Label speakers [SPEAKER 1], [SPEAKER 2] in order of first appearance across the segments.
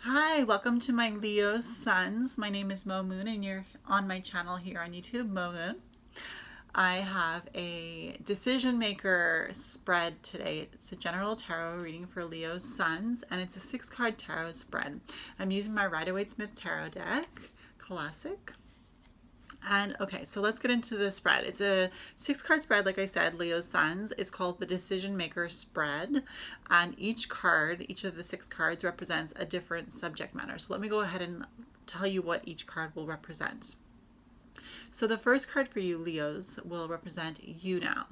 [SPEAKER 1] Hi, welcome to my Leo Suns. My name is Mo Moon, and you're on my channel here on YouTube, Mo Moon. I have a decision maker spread today. It's a general tarot reading for Leo Suns, and it's a 6 card tarot spread. I'm using my Rider-Waite-Smith tarot deck, classic. And okay, so let's get into the spread. It's a 6 card spread, like I said, Leo Suns. It's called the Decision Maker Spread. And each card, each of the 6 cards represents a different subject matter. So let me go ahead and tell you what each card will represent. So the first card for you, Leos, will represent you now.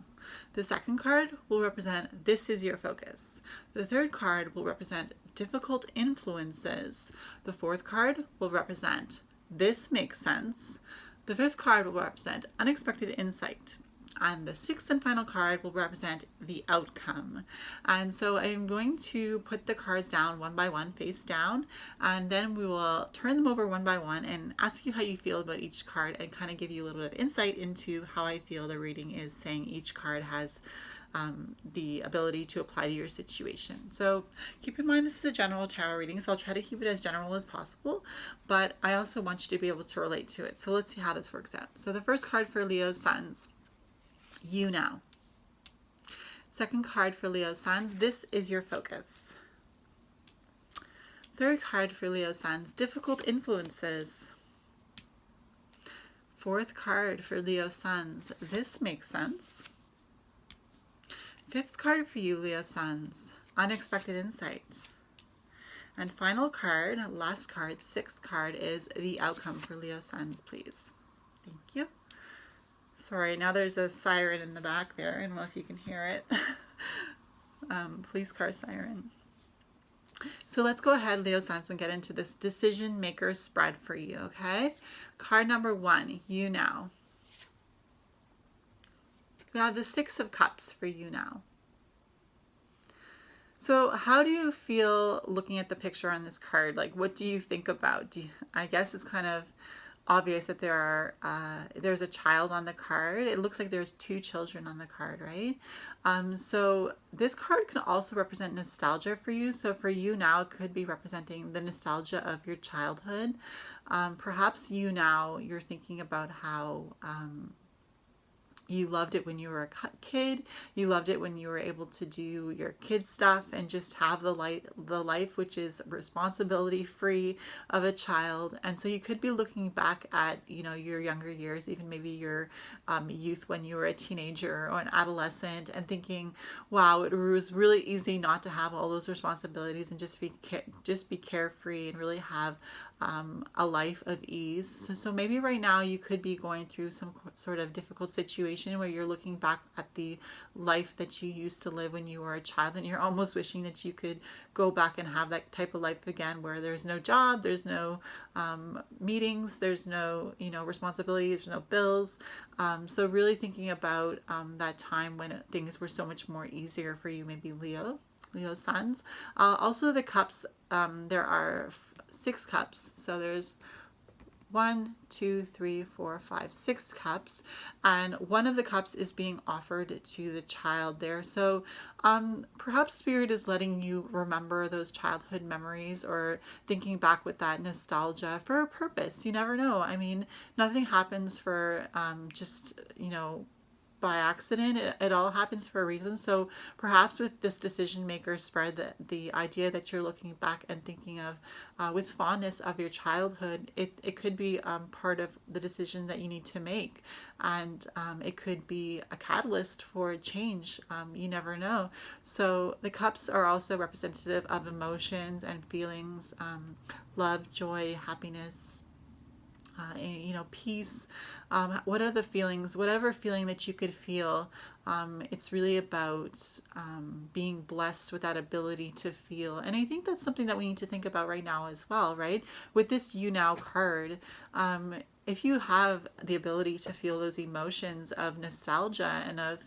[SPEAKER 1] The second card will represent this is your focus. The third card will represent difficult influences. The fourth card will represent this makes sense. The fifth card will represent unexpected insight. And the sixth and final card will represent the outcome. And so I'm going to put the cards down one by one, face down, and then we will turn them over one by one and ask you how you feel about each card and kind of give you a little bit of insight into how I feel the reading is saying each card has the ability to apply to your situation. So keep in mind this is a general tarot reading, so I'll try to keep it as general as possible, but I also want you to be able to relate to it. So let's see how this works out. So the first card for Leo Suns, you now. Second card for Leo Suns, this is your focus. Third card for Leo Suns, difficult influences. Fourth card for Leo Suns, this makes sense. Fifth card for you, Leo Suns, unexpected insight. And final card, last card, sixth card, is the outcome for Leo Suns, please. Thank you. Sorry, now there's a siren in the back there. I don't know if you can hear it. Police car siren. So let's go ahead, Leo Suns, and get into this decision maker spread for you, okay? Card number 1, you now. We have the 6 of Cups for you now. So how do you feel looking at the picture on this card? Like, what do you think about? I guess it's kind of obvious that there's a child on the card. It looks like there's 2 children on the card, right? So this card can also represent nostalgia for you. So for you now, it could be representing the nostalgia of your childhood. Perhaps you now, you're thinking about how you loved it when you were a kid. You loved it when you were able to do your kid stuff and just have the life which is responsibility free of a child. And so you could be looking back at, your younger years, even maybe your youth when you were a teenager or an adolescent, and thinking, wow, it was really easy not to have all those responsibilities and just be carefree and really have a life of ease. So maybe right now you could be going through some sort of difficult situation where you're looking back at the life that you used to live when you were a child, and you're almost wishing that you could go back and have that type of life again, where there's no job, there's no meetings, there's no responsibilities, there's no bills. So really thinking about that time when things were so much more easier for you, maybe Leo Suns. Also the cups, there are 6 cups. So there's 1, 2, 3, 4, 5, 6 cups, and one of the cups is being offered to the child there. So perhaps Spirit is letting you remember those childhood memories, or thinking back with that nostalgia for a purpose. You never know. I mean, nothing happens for just by accident. It all happens for a reason. So perhaps with this decision maker spread, the idea that you're looking back and thinking of with fondness of your childhood, it could be part of the decision that you need to make, and it could be a catalyst for change. You never know. So the cups are also representative of emotions and feelings, love, joy, happiness, peace. What are the feelings, whatever feeling that you could feel? It's really about being blessed with that ability to feel. And I think that's something that we need to think about right now as well, right? With this You Now card, if you have the ability to feel those emotions of nostalgia and of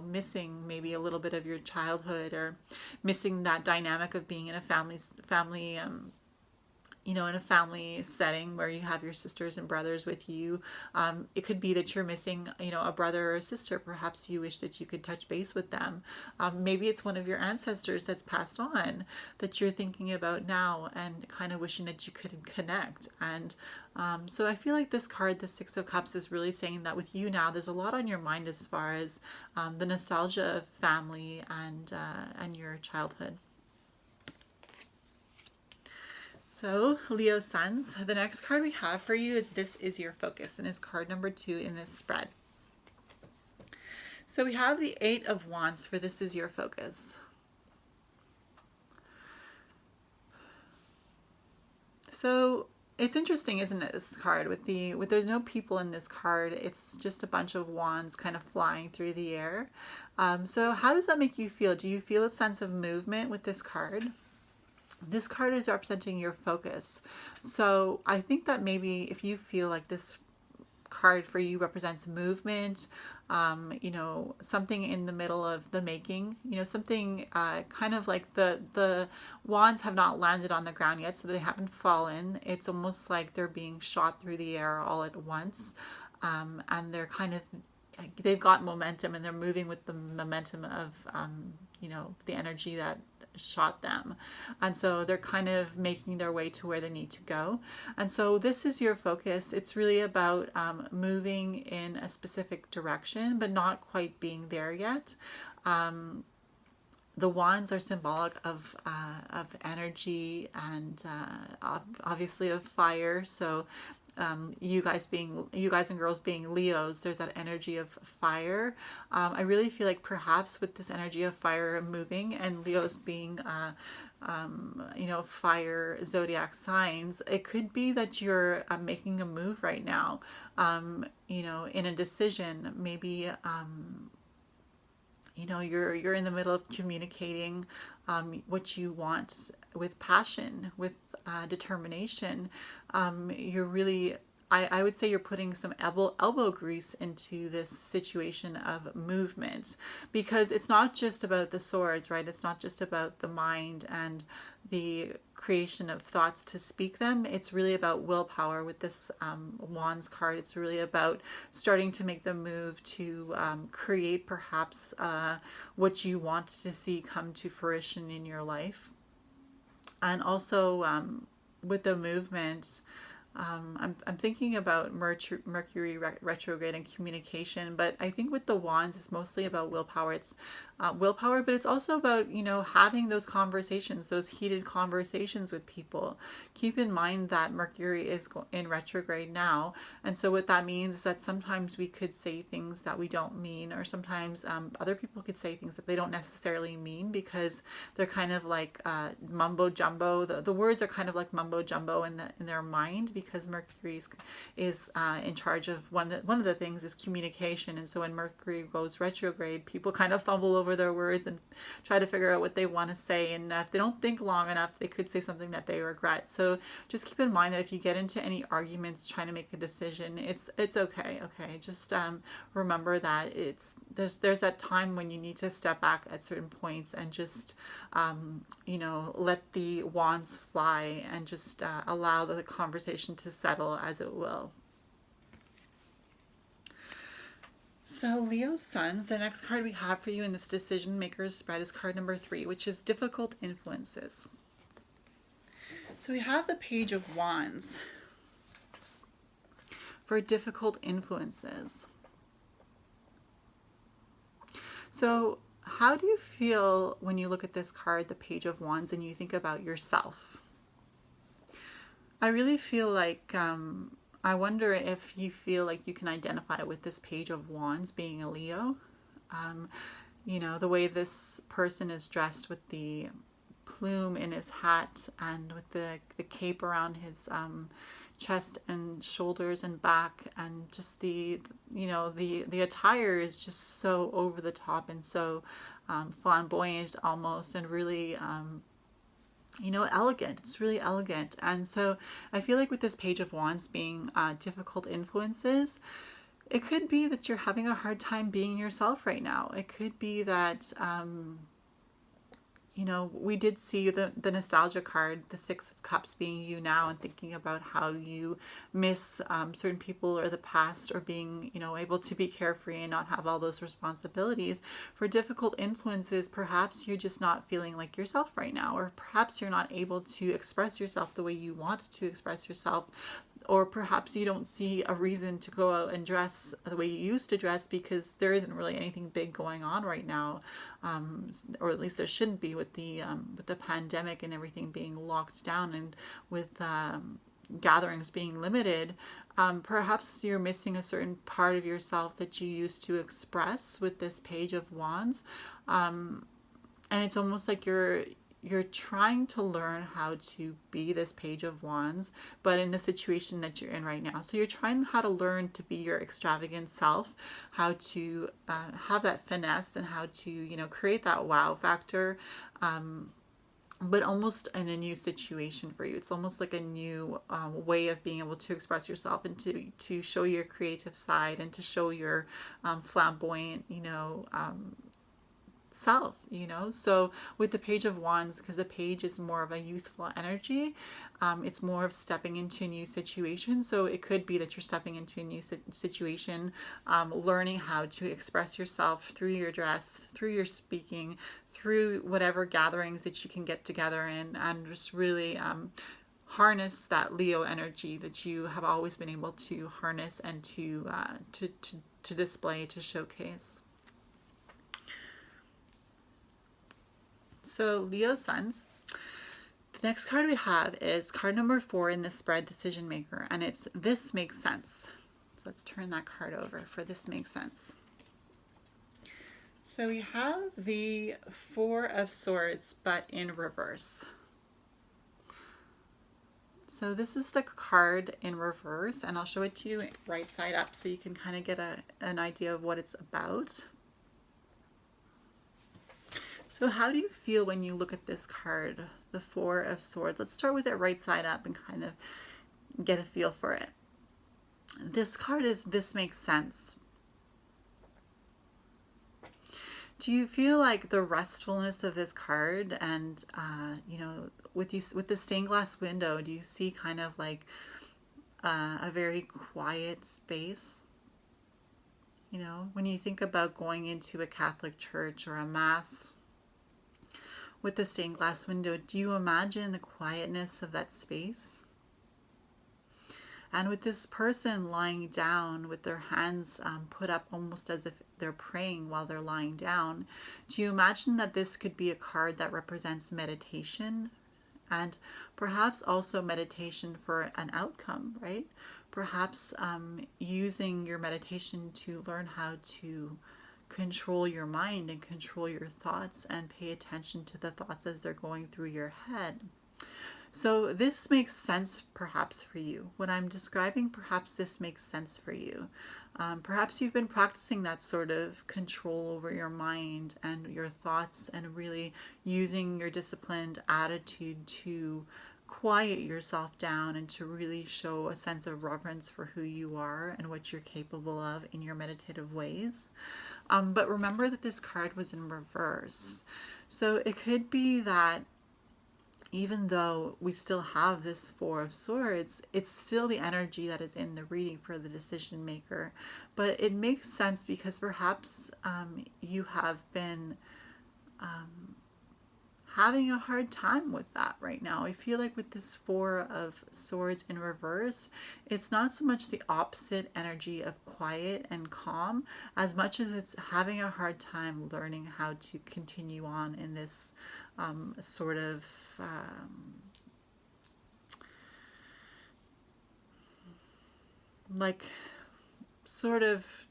[SPEAKER 1] missing maybe a little bit of your childhood, or missing that dynamic of being in a family in a family setting where you have your sisters and brothers with you. It could be that you're missing, a brother or a sister. Perhaps you wish that you could touch base with them. Maybe it's one of your ancestors that's passed on that you're thinking about now and kind of wishing that you could connect. And so I feel like this card, the Six of Cups, is really saying that with you now, there's a lot on your mind as far as the nostalgia of family and your childhood. So, Leo Suns, the next card we have for you is This Is Your Focus, and is card number 2 in this spread. So we have the Eight of Wands for This Is Your Focus. So it's interesting, isn't it, this card with there's no people in this card. It's just a bunch of wands kind of flying through the air. So how does that make you feel? Do you feel a sense of movement with this card? This card is representing your focus. So I think that maybe if you feel like this card for you represents movement, something in the middle of the making, something kind of like the wands have not landed on the ground yet, so they haven't fallen. It's almost like they're being shot through the air all at once, and they're kind of, they've got momentum and they're moving with the momentum of, the energy that shot them. And so they're kind of making their way to where they need to go. And so this is your focus. It's really about moving in a specific direction, but not quite being there yet. The wands are symbolic of energy and obviously of fire. So you guys and girls being Leos, there's that energy of fire. I really feel like perhaps with this energy of fire moving and Leos being fire zodiac signs, it could be that you're making a move right now, in a decision. Maybe you're in the middle of communicating what you want with passion, with determination. You're really, I would say you're putting some elbow grease into this situation of movement, because it's not just about the swords, right? It's not just about the mind and the creation of thoughts to speak them. It's really about willpower with this Wands card. It's really about starting to make the move to create perhaps what you want to see come to fruition in your life. And also with the movement, I'm thinking about Mercury retrograde and communication, but I think with the wands, it's mostly about willpower. It's willpower, but it's also about, having those conversations, those heated conversations with people. Keep in mind that Mercury is in retrograde now. And so what that means is that sometimes we could say things that we don't mean, or sometimes other people could say things that they don't necessarily mean, because they're kind of like mumbo jumbo. The words are kind of like mumbo jumbo in their mind, because Mercury is in charge of one of the things is communication. And so when Mercury goes retrograde, people kind of fumble over their words and try to figure out what they want to say. And if they don't think long enough, they could say something that they regret. So just keep in mind that if you get into any arguments trying to make a decision, it's okay. Okay, just remember that there's that time when you need to step back at certain points and just let the wands fly and just allow the conversation to settle as it will. So Leo Suns, the next card we have for you in this decision makers spread is card number 3, which is difficult influences. So we have the Page of Wands for difficult influences. So how do you feel when you look at this card, the Page of Wands, and you think about yourself? I really feel like I wonder if you feel like you can identify with this Page of Wands being a Leo. The way this person is dressed with the plume in his hat and with the cape around his chest and shoulders and back, and just the attire is just so over the top and so flamboyant almost, and really elegant. It's really elegant. And so I feel like with this Page of Wands being difficult influences, it could be that you're having a hard time being yourself right now. It could be that you know, we did see the nostalgia card, the Six of Cups, being you now and thinking about how you miss certain people or the past, or being, you know, able to be carefree and not have all those responsibilities. For difficult influences, perhaps you're just not feeling like yourself right now, or perhaps you're not able to express yourself the way you want to express yourself, or perhaps you don't see a reason to go out and dress the way you used to dress because there isn't really anything big going on right now, or at least there shouldn't be with the pandemic and everything being locked down, and with gatherings being limited. Perhaps you're missing a certain part of yourself that you used to express with this Page of Wands, and it's almost like you're trying to learn how to be this Page of Wands, but in the situation that you're in right now. So you're trying how to learn to be your extravagant self, how to have that finesse, and how to, you know, create that wow factor, but almost in a new situation for you. It's almost like a new way of being able to express yourself, and to show your creative side, and to show your flamboyant, you know, self, you know. So with the Page of Wands, because the page is more of a youthful energy, it's more of stepping into a new situation. So it could be that you're stepping into a new situation, learning how to express yourself through your dress, through your speaking, through whatever gatherings that you can get together in, and just really harness that Leo energy that you have always been able to harness, and to display, to showcase. So Leo Suns. The next card we have is card number 4 in the spread, Decision Maker, and it's This Makes Sense. So let's turn that card over for This Makes Sense. So we have the Four of Swords, but in reverse. So this is the card in reverse, and I'll show it to you right side up so you can kind of get an idea of what it's about. So how do you feel when you look at this card, the Four of Swords? Let's start with it right side up and kind of get a feel for it. This card is This Makes Sense. Do you feel like the restfulness of this card, and you know, with the stained glass window, do you see kind of like a very quiet space? You know, when you think about going into a Catholic church or a mass with the stained glass window, do you imagine the quietness of that space? And with this person lying down with their hands put up almost as if they're praying while they're lying down, do you imagine that this could be a card that represents meditation, and perhaps also meditation for an outcome, right? Perhaps using your meditation to learn how to control your mind and control your thoughts, and pay attention to the thoughts as they're going through your head. So this makes sense perhaps for you. When I'm describing, perhaps this makes sense for you. Perhaps you've been practicing that sort of control over your mind and your thoughts, and really using your disciplined attitude to quiet yourself down, and to really show a sense of reverence for who you are and what you're capable of in your meditative ways. But remember that this card was in reverse. So it could be that even though we still have this Four of Swords, it's still the energy that is in the reading for the decision maker. But it makes sense because perhaps you have been having a hard time with that right now. I feel like with this Four of Swords in reverse, it's not so much the opposite energy of quiet and calm, as much as it's having a hard time learning how to continue on in this sort of like sort of,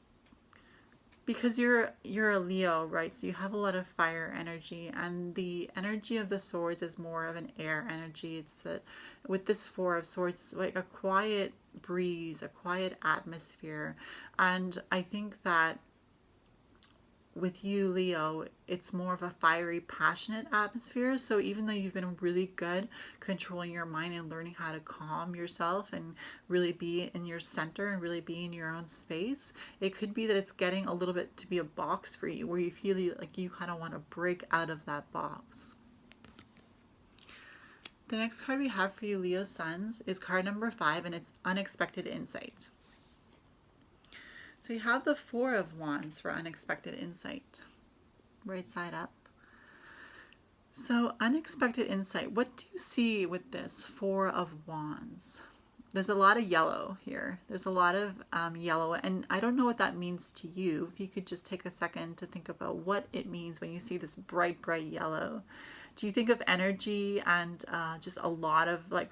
[SPEAKER 1] because you're a Leo, right? So you have a lot of fire energy, and the energy of the swords is more of an air energy. It's that with this Four of Swords, it's like a quiet breeze, a quiet atmosphere. And I think that with you, Leo, it's more of a fiery, passionate atmosphere. So even though you've been really good controlling your mind and learning how to calm yourself and really be in your center and really be in your own space, it could be that it's getting a little bit to be a box for you, where you feel like you kind of want to break out of that box. The next card we have for you, Leo Suns, is card number 5, and it's Unexpected Insight. So you have the Four of Wands for Unexpected Insight, right side up. So unexpected insight, what do you see with this Four of Wands? There's a lot of yellow here. There's a lot of yellow, and I don't know what that means to you. If you could just take a second to think about what it means when you see this bright, bright yellow. Do you think of energy and just a lot of like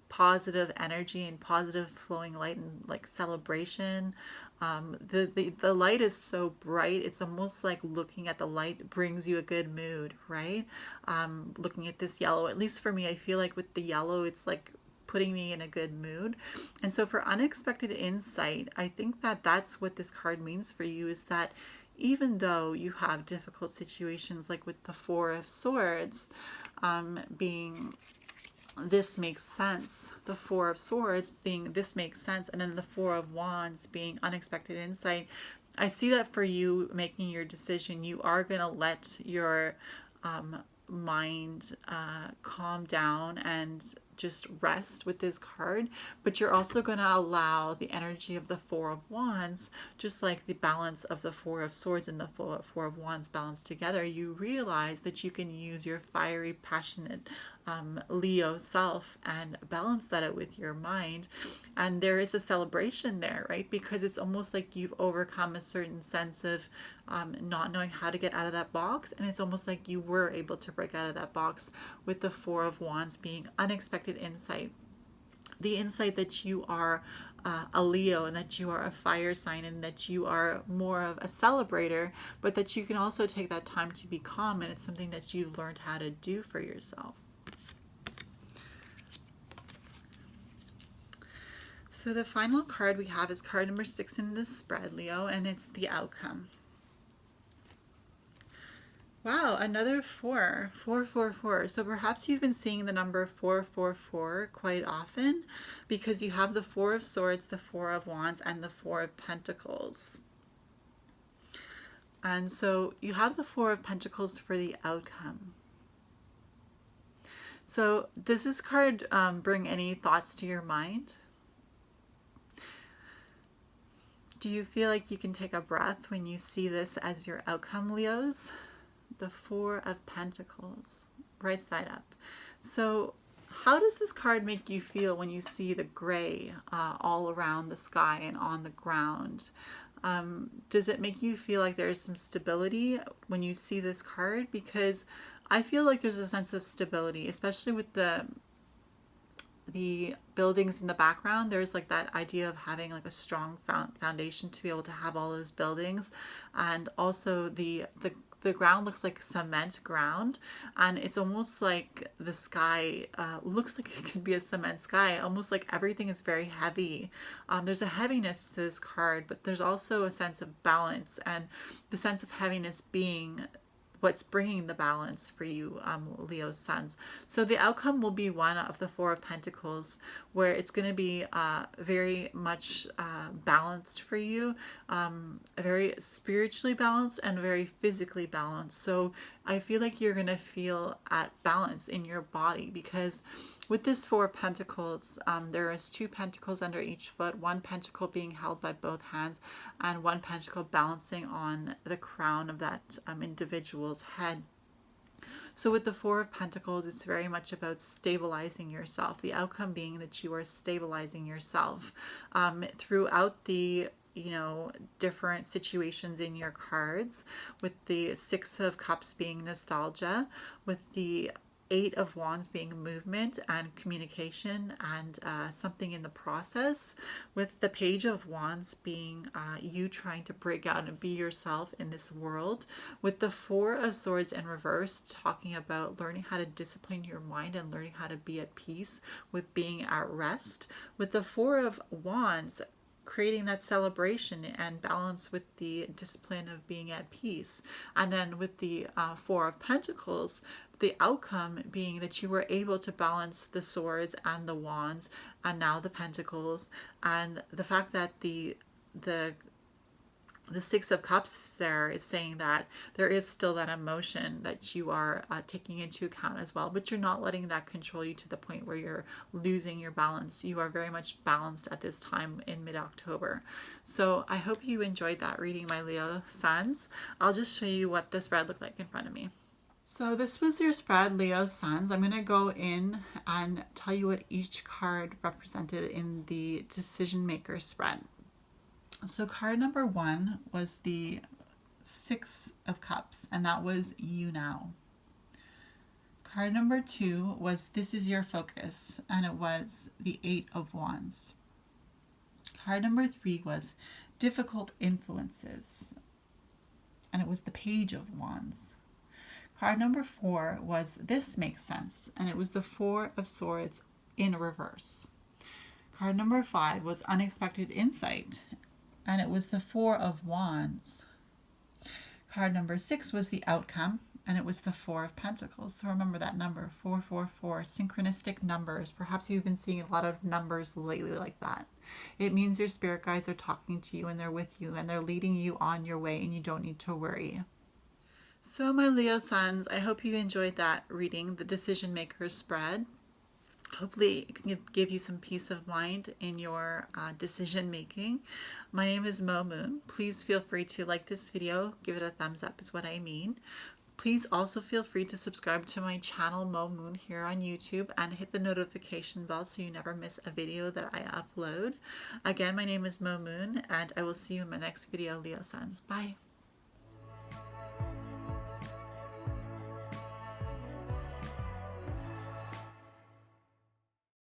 [SPEAKER 1] positive energy and positive flowing light and like celebration? The light is so bright, it's almost like looking at the light brings you a good mood, right? Looking at this yellow, at least for me, I feel like with the yellow, it's like putting me in a good mood. And so for unexpected insight, I think that that's what this card means for you, is that even though you have difficult situations like with the Four of Swords being this makes sense, the Four of Swords being this makes sense, and then the Four of Wands being unexpected insight, I see that for you making your decision, you are going to let your mind calm down and just rest with this card, but you're also going to allow the energy of the Four of Wands, just like the balance of the Four of Swords and the Four of Wands balance together. You realize that you can use your fiery, passionate Leo self and balance that out with your mind, and there is a celebration there, right? Because it's almost like you've overcome a certain sense of not knowing how to get out of that box, and it's almost like you were able to break out of that box with the Four of Wands being unexpected insight. The insight that you are a Leo and that you are a fire sign and that you are more of a celebrator, but that you can also take that time to be calm, and it's something that you've learned how to do for yourself. So the final card we have is card number 6 in this spread, Leo, and it's the outcome. Wow, another 4. 4, 4, 4. So perhaps you've been seeing the number 4, 4, 4 quite often because you have the Four of Swords, the Four of Wands, and the Four of Pentacles. And so you have the Four of Pentacles for the outcome. So does this card bring any thoughts to your mind? Do you feel like you can take a breath when you see this as your outcome, Leos? The Four of Pentacles, right side up. So how does this card make you feel when you see the gray all around the sky and on the ground? Does it make you feel like there's some stability when you see this card? Because I feel like there's a sense of stability, especially with the buildings in the background. There's like that idea of having like a strong foundation to be able to have all those buildings, and also the ground looks like cement ground, and it's almost like the sky looks like it could be a cement sky, almost like everything is very heavy. There's a heaviness to this card, but there's also a sense of balance, and the sense of heaviness being what's bringing the balance for you, Leo Suns. So the outcome will be one of the Four of Pentacles, where it's going to be very much balanced for you, very spiritually balanced and very physically balanced. So I feel like you're going to feel at balance in your body, because with this Four of Pentacles, there is 2 pentacles under each foot, 1 pentacle being held by both hands, and 1 pentacle balancing on the crown of that individual's head. So with the Four of Pentacles, it's very much about stabilizing yourself. The outcome being that you are stabilizing yourself throughout the different situations in your cards, with the Six of Cups being nostalgia, with the Eight of Wands being movement and communication and something in the process, with the Page of Wands being you trying to break out and be yourself in this world, with the Four of Swords in reverse talking about learning how to discipline your mind and learning how to be at peace with being at rest, with the Four of Wands creating that celebration and balance with the discipline of being at peace. And then with the Four of Pentacles, the outcome being that you were able to balance the swords and the wands and now the pentacles, and the fact that the the Six of Cups there is saying that there is still that emotion that you are taking into account as well, but you're not letting that control you to the point where you're losing your balance. You are very much balanced at this time in mid-October. So I hope you enjoyed that reading, my Leo suns. I'll just show you what the spread looked like in front of me. So this was your spread, Leo suns. I'm going to go in and tell you what each card represented in the decision maker spread. So card number 1 was the Six of Cups, and that was you now. Card number 2 was this is your focus, and it was the Eight of Wands. Card number 3 was difficult influences, and it was the Page of Wands. Card number 4 was this makes sense, and it was the Four of Swords in reverse. Card number 5 was unexpected insight, and it was the Four of Wands. Card number 6 was the outcome, and it was the Four of Pentacles. So remember that number, 444, synchronistic numbers. Perhaps you've been seeing a lot of numbers lately like that. It means your spirit guides are talking to you and they're with you and they're leading you on your way and you don't need to worry. So my Leo suns, I hope you enjoyed that reading, the Decision Maker spread. Hopefully it can give you some peace of mind in your decision making. My name is Mo Moon. Please feel free to like this video, give it a thumbs up is what I mean. Please also feel free to subscribe to my channel Mo Moon here on YouTube and hit the notification bell so you never miss a video that I upload. Again, my name is Mo Moon and I will see you in my next video, Leo suns. Bye.